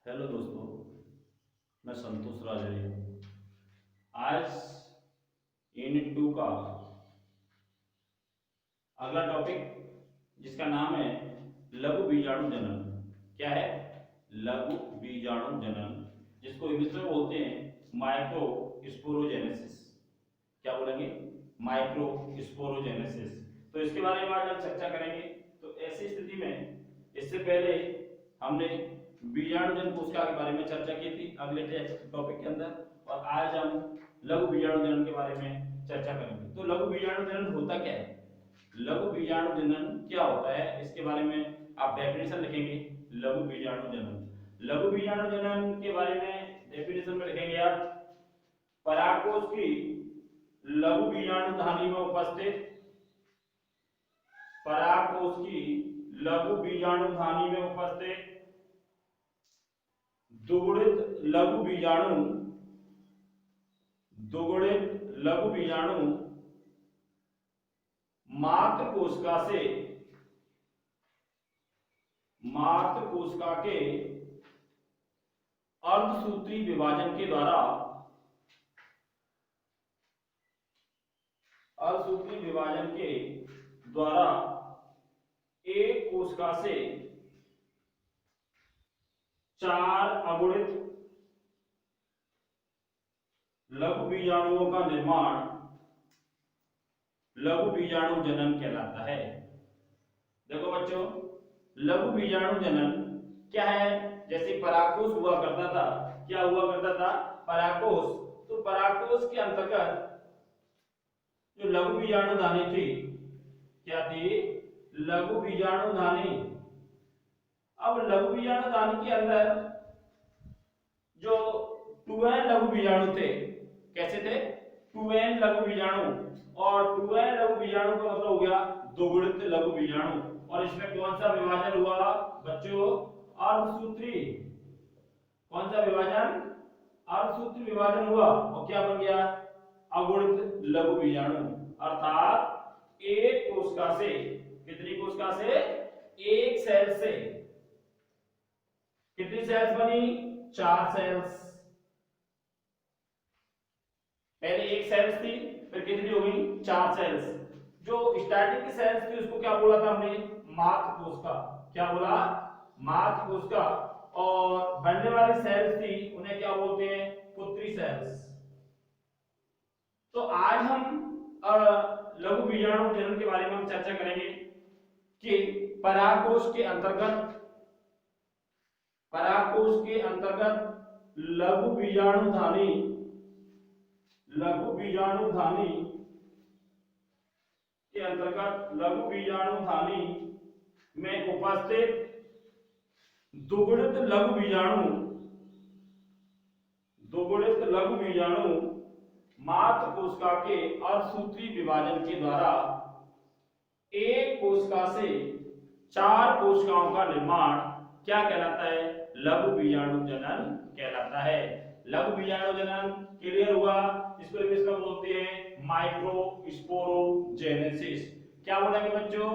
Hello दोस्तों, मैं संतोष राजरी हूँ। आज यूनिट 2 का अगला टॉपिक जिसका नाम है लघु बीजाणु जनन। क्या है? लघु बीजाणु जनन, जिसको इंग्लिश में बोलते हैं माइक्रोस्पोरोजेनेसिस। क्या बोलेंगे? माइक्रोस्पोरोजेनेसिस। तो इसके बारे में आज हम चर्चा करेंगे। तो ऐसी स्थिति में इससे पहले हमने बीजाणुजन कोशिका के बारे में चर्चा की थी अगले टॉपिक के अंदर, और आज हम लघु बीजाणु जनन के बारे में चर्चा करेंगे। तो लघु बीजाणु जनन होता क्या है? लघु बीजाणु जनन क्या होता है, इसके बारे में आप डेफिनेशन लिखेंगे। लघु बीजाणु जनन, लघु बीजाणु जनन के बारे में डेफिनेशन में लिखेंगे आप, परागकोश की लघु बीजाणु धानी में उपस्थित, परागकोश की लघु बीजाणु धानी में उपस्थित दुगुणित लघु बीजाणु, दुगुणित लघु बीजाणु मात्र कोशिका से, मात्र कोशिका के अर्धसूत्री विभाजन के द्वारा, अर्धसूत्री विभाजन के द्वारा एक कोशिका से 4 अगुणित लघु बीजाणुओं का निर्माण लघु बीजाणु जनन कहलाता है। देखो बच्चों, लघु बीजाणु जनन क्या है? जैसे परागकोश हुआ करता था, क्या हुआ करता था? परागकोश। तो परागकोश के अंतर्गत जो लघु बीजाणु धानी थी, क्या थी? लघु बीजाणु धानी। अब लघु बीजाणु धानी के अंदर जो 2n लघु बीजाणु थे, कैसे थे? 2n लघु बीजाणु, और 2n लघु बीजाणु का मतलब हो गया दोगुणित लघु बीजाणु। और इसमें कौन सा विभाजन हुआ बच्चों? अर्धसूत्री। कौन सा विभाजन? अर्धसूत्री विभाजन हुआ, और क्या बन गया? अगुणित लघु बीजाणु। अर्थात एक कोशिका से, कितनी कोशिका से? एक सेल से कितनी सेल्स बनी? 4 सेल्स। पहले एक सेल्स थी, फिर कितनी हो गई? 4 सेल्स। जो स्टार्टिंग की सेल्स थी उसको क्या बोला था हमने? मात्र कोशिका। क्या बोला? मात्र कोशिका। और बनने वाली सेल्स थी उन्हें क्या बोलते हैं? पुत्री सेल्स। तो आज हम लघु बीजाणु जनन के बारे में हम चर्चा करेंगे कि परागकोश के अंतर्गत, परागकोश के अंतर्गत लघु बीजाणु धानी, लघु बीजाणु धानी के अंतर्गत लघु बीजाणु धानी में उपस्थित दुगुणित लघु बीजाणु, दुगुणित लघु बीजाणु मात्र कोशिका के अर्धसूत्री विभाजन के द्वारा एक कोशिका से 4 कोशिकाओं का निर्माण क्या कहलाता है? लघु बीजाणु जनन कहलाता है। लघु बीजाणु जनन क्लियर हुआ? इसको इंग्लिश में बोलते हैं माइक्रोस्पोरोजेनेसिस। क्या बोलेंगे बच्चों?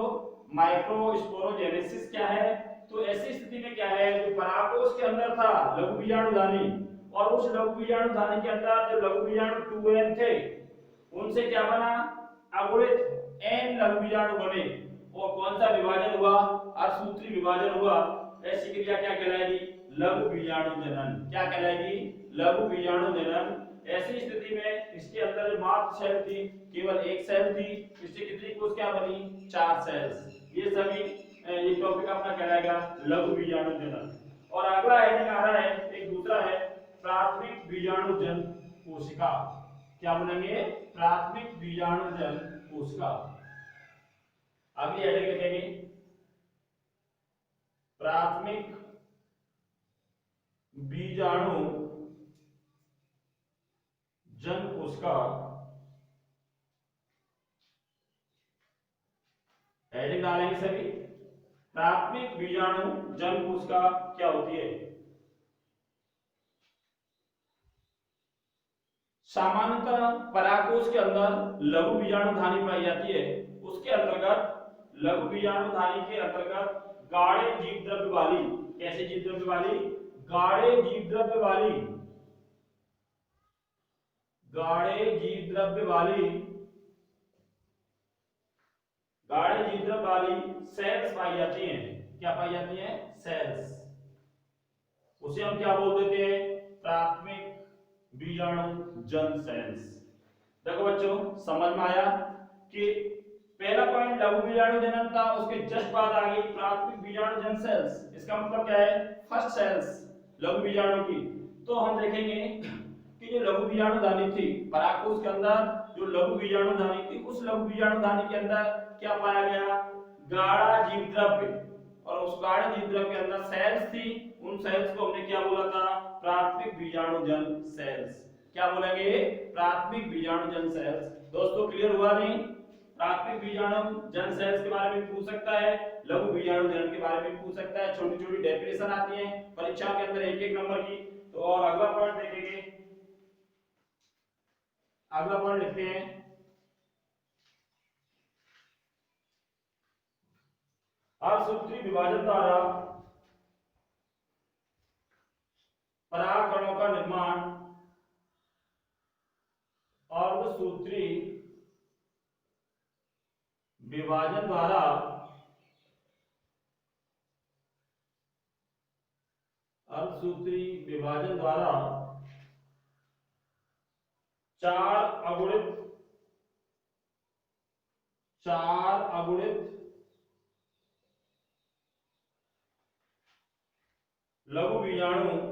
माइक्रोस्पोरोजेनेसिस क्या है? तो ऐसी स्थिति में क्या है, जो परागकोश के अंदर था लघु बीजाणु धानी, और उस लघु बीजाणु धानी के अंदर जो लघु बीजाणु 2n थे, उनसे क्या बना? अगुणित n लघु बीजाणु बने, और कौन सा विभाजन हुआ? अर्धसूत्री विभाजन हुआ। ऐसी क्रिया क्या कहलाएगी? लघु बीजाणु जनन। क्या कहलाएगी? लघु बीजाणु जनन। ऐसी स्थिति में इसके अंदर जो मात्र सेल थी, केवल एक सेल थी, इससे कितनी कोशिका बनी? 4 सेल्स। ये सभी ये टॉपिक अपना कहलाएगा लघु बीजाणु जनन। और अगला हेडिंग आ रहा है, एक दूसरा है प्राथमिक बीजाणुजन कोशिका। क्या बोलेंगे? प्राथमिक बीजाणुजन कोशिका। अगली हेडिंग लिखेंगे प्राथमिक बीजाणु जन कोशिका। हेडिंग डालेंगे सभी। प्राथमिक बीजाणु जन कोशिका क्या होती है? सामान्यतः परागकोश के अंदर लघु बीजाणु धानी पाई जाती है। उसके अंतर्गत, लघु बीजाणु धानी के अंतर्गत गाढ़े जीव द्रव्य वाली, कैसे जीव द्रव्य वाली? गाढ़े जीवद्रव्य वाली, गाढ़े जीवद्रव्य वाली, गाढ़े जीवद्रव्य वाली सेल्स पाई जाती हैं। क्या पाई जाती हैं? सेल्स। उसे हम क्या बोल देते हैं? प्राथमिक बीजाणुजन सेल्स। देखो बच्चों, समझ में आया कि पहला पॉइंट लघु बीजाणु जनन था, उसके जस्ट बाद आ गई प्राथमिक बीजाणुजन सेल्स। इसका मतलब क्या है? फर्स्ट सेल्स लघु बीजाणु की। तो हम देखेंगे कि जो लघु बीजाणु धानी थी परागकोश के अंदर, जो लघु बीजाणु धानी थी, उस लघु बीजाणु धानी के अंदर क्या पाया गया? गाढ़ा जीवद्रव्य। और उस गाढ़े जीवद्रव्य के अंदर सेल्स थी। उन सेल्स को हमने क्या बोला था? प्राथमिक बीजाणुजन सेल्स। क्या बोलेंगे? प्राथमिक बीजाणुजन सेल्स। दोस्तों क्लियर हुआ नहीं? प्राथमिक बीजाणुजन सेल्स के बारे में पूछ सकता है, लघु बीजाणुजन के बारे में पूछ सकता है। छोटी छोटी डेफिनेशन आती है परीक्षा के अंदर एक एक नंबर की। तो और अगला पॉइंट देखेंगे, अगला पॉइंट लिखते हैं, अर्धसूत्री विभाजन द्वारा परागकणों का निर्माण अर्धसूत्री विभाजन द्वारा अर्धसूत्री विभाजन द्वारा चार अगुणित लघु बीजाणु